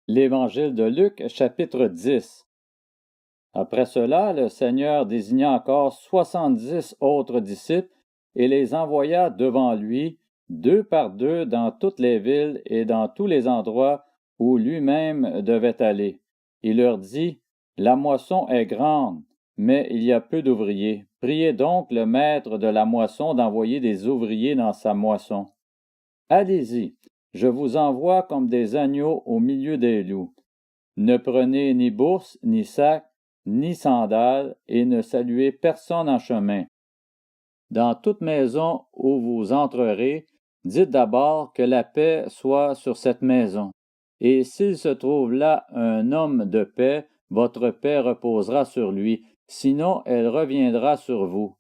L'Évangile de Luc, chapitre 10. Après cela, le Seigneur désigna encore 70 autres disciples et les envoya devant lui, deux par deux, dans toutes les villes et dans tous les endroits où lui-même devait aller. Il leur dit, « La moisson est grande, mais il y a peu d'ouvriers. Priez donc le maître de la moisson d'envoyer des ouvriers dans sa moisson. Allez-y, je vous envoie comme des agneaux au milieu des loups. Ne prenez ni bourse, ni sac, ni sandales, et ne saluez personne en chemin. Dans toute maison où vous entrerez, dites d'abord que la paix soit sur cette maison. Et s'il se trouve là un homme de paix, votre paix reposera sur lui, sinon elle reviendra sur vous.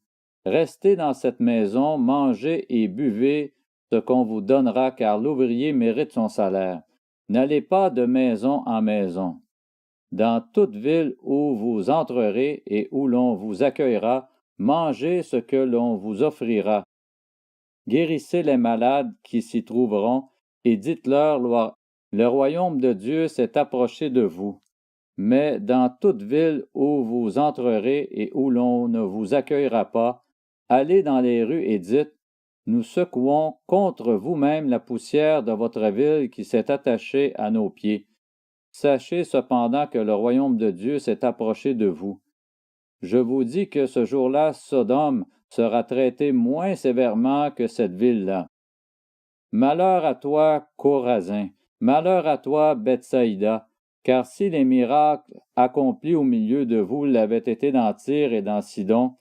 Restez dans cette maison, mangez et buvez ce qu'on vous donnera, car l'ouvrier mérite son salaire. N'allez pas de maison en maison. Dans toute ville où vous entrerez et où l'on vous accueillera, mangez ce que l'on vous offrira. Guérissez les malades qui s'y trouveront, et dites-leur, le royaume de Dieu s'est approché de vous. Mais dans toute ville où vous entrerez et où l'on ne vous accueillera pas, allez dans les rues et dites, nous secouons contre vous-même la poussière de votre ville qui s'est attachée à nos pieds. Sachez cependant que le royaume de Dieu s'est approché de vous. Je vous dis que ce jour-là, Sodome sera traité moins sévèrement que cette ville-là. Malheur à toi, Chorazin, malheur à toi, Bethsaïda, car si les miracles accomplis au milieu de vous l'avaient été dans Tyr et dans Sidon,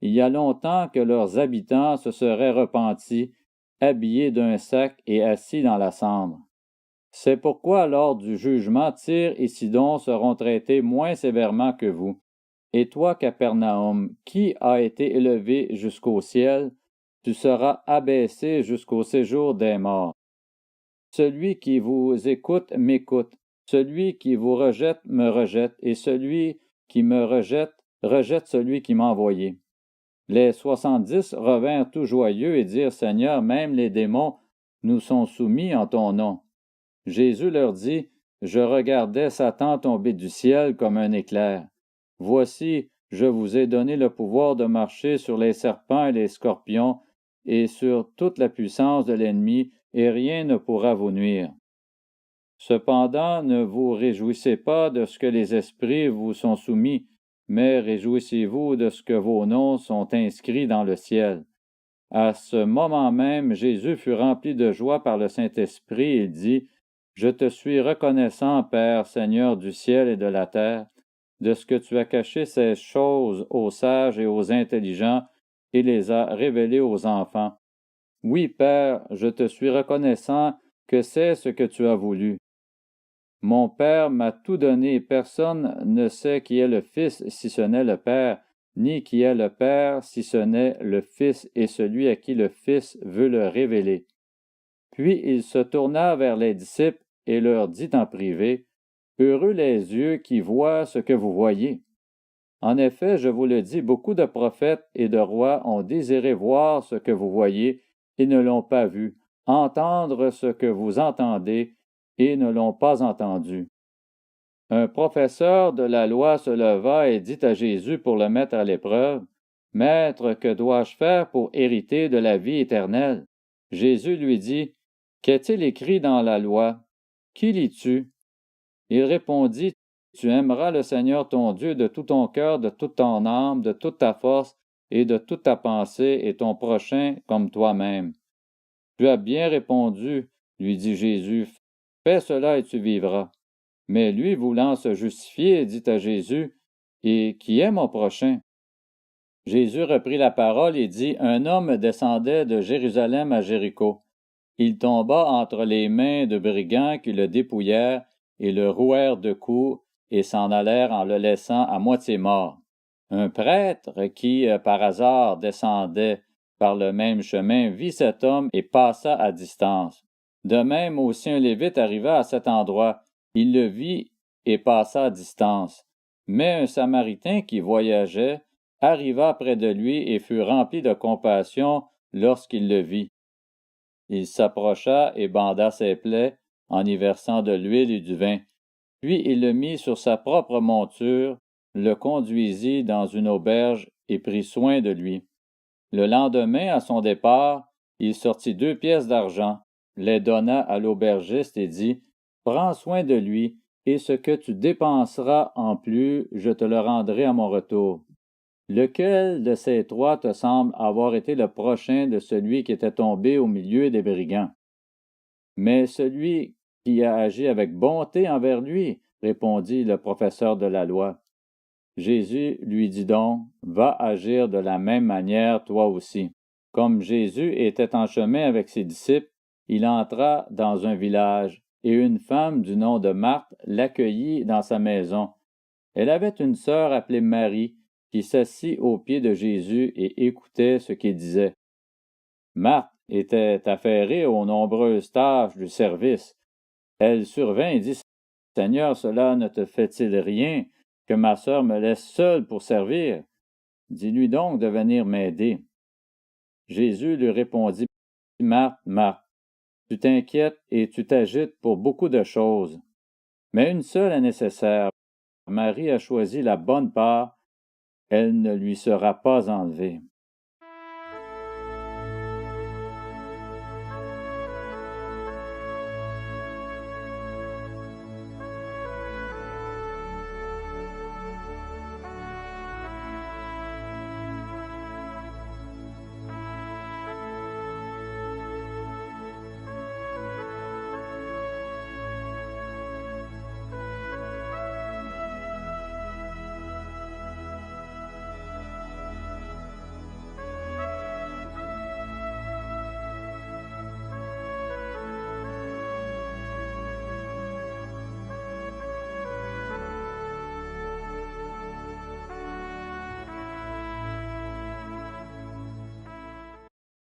il y a longtemps que leurs habitants se seraient repentis, habillés d'un sac et assis dans la cendre. C'est pourquoi lors du jugement, Tyr et Sidon seront traités moins sévèrement que vous. Et toi, Capernaum, qui a été élevé jusqu'au ciel, tu seras abaissé jusqu'au séjour des morts. Celui qui vous écoute m'écoute, celui qui vous rejette me rejette, et celui qui me rejette rejette celui qui m'a envoyé. Les 70 revinrent tout joyeux et dirent, Seigneur, même les démons nous sont soumis en ton nom. Jésus leur dit, je regardais Satan tomber du ciel comme un éclair. Voici, je vous ai donné le pouvoir de marcher sur les serpents et les scorpions, et sur toute la puissance de l'ennemi, et rien ne pourra vous nuire. Cependant, ne vous réjouissez pas de ce que les esprits vous sont soumis, mais réjouissez-vous de ce que vos noms sont inscrits dans le ciel. À ce moment même, Jésus fut rempli de joie par le Saint-Esprit et dit, je te suis reconnaissant, Père, Seigneur du ciel et de la terre, de ce que tu as caché ces choses aux sages et aux intelligents et les as révélées aux enfants. Oui, Père, je te suis reconnaissant que c'est ce que tu as voulu. Mon Père m'a tout donné et personne ne sait qui est le Fils si ce n'est le Père, ni qui est le Père si ce n'est le Fils et celui à qui le Fils veut le révéler. Puis il se tourna vers les disciples et leur dit en privé, heureux les yeux qui voient ce que vous voyez. En effet, je vous le dis, beaucoup de prophètes et de rois ont désiré voir ce que vous voyez et ne l'ont pas vu, entendre ce que vous entendez et ne l'ont pas entendu. Un professeur de la loi se leva et dit à Jésus pour le mettre à l'épreuve, Maître, que dois-je faire pour hériter de la vie éternelle? Jésus lui dit, Qu'est-il écrit dans la loi? Qui lis-tu? Il répondit, Tu aimeras le Seigneur ton Dieu de tout ton cœur, de toute ton âme, de toute ta force et de toute ta pensée, et ton prochain comme toi-même. Tu as bien répondu, lui dit Jésus, fais cela et tu vivras. Mais lui, voulant se justifier, dit à Jésus, Et qui est mon prochain? Jésus reprit la parole et dit, Un homme descendait de Jérusalem à Jéricho. Il tomba entre les mains de brigands qui le dépouillèrent et le rouèrent de coups et s'en allèrent en le laissant à moitié mort. Un prêtre qui, par hasard, descendait par le même chemin, vit cet homme et passa à distance. De même aussi un Lévite arriva à cet endroit. Il le vit et passa à distance. Mais un Samaritain qui voyageait arriva près de lui et fut rempli de compassion lorsqu'il le vit. Il s'approcha et banda ses plaies en y versant de l'huile et du vin. Puis il le mit sur sa propre monture, le conduisit dans une auberge et prit soin de lui. Le lendemain, à son départ, il sortit 2 pièces d'argent, les donna à l'aubergiste et dit, « Prends soin de lui, et ce que tu dépenseras en plus, je te le rendrai à mon retour. » Lequel de ces trois te semble avoir été le prochain de celui qui était tombé au milieu des brigands? Mais celui qui a agi avec bonté envers lui, répondit le professeur de la loi. Jésus lui dit donc, va agir de la même manière toi aussi. Comme Jésus était en chemin avec ses disciples, il entra dans un village, et une femme du nom de Marthe l'accueillit dans sa maison. Elle avait une sœur appelée Marie, qui s'assit aux pieds de Jésus et écoutait ce qu'il disait. Marthe était affairée aux nombreuses tâches du service. Elle survint et dit, « Seigneur, cela ne te fait-il rien que ma sœur me laisse seule pour servir? Dis-lui donc de venir m'aider. » Jésus lui répondit, « Marthe, Marthe, tu t'inquiètes et tu t'agites pour beaucoup de choses, mais une seule est nécessaire. Marie a choisi la bonne part, elle ne lui sera pas enlevée. »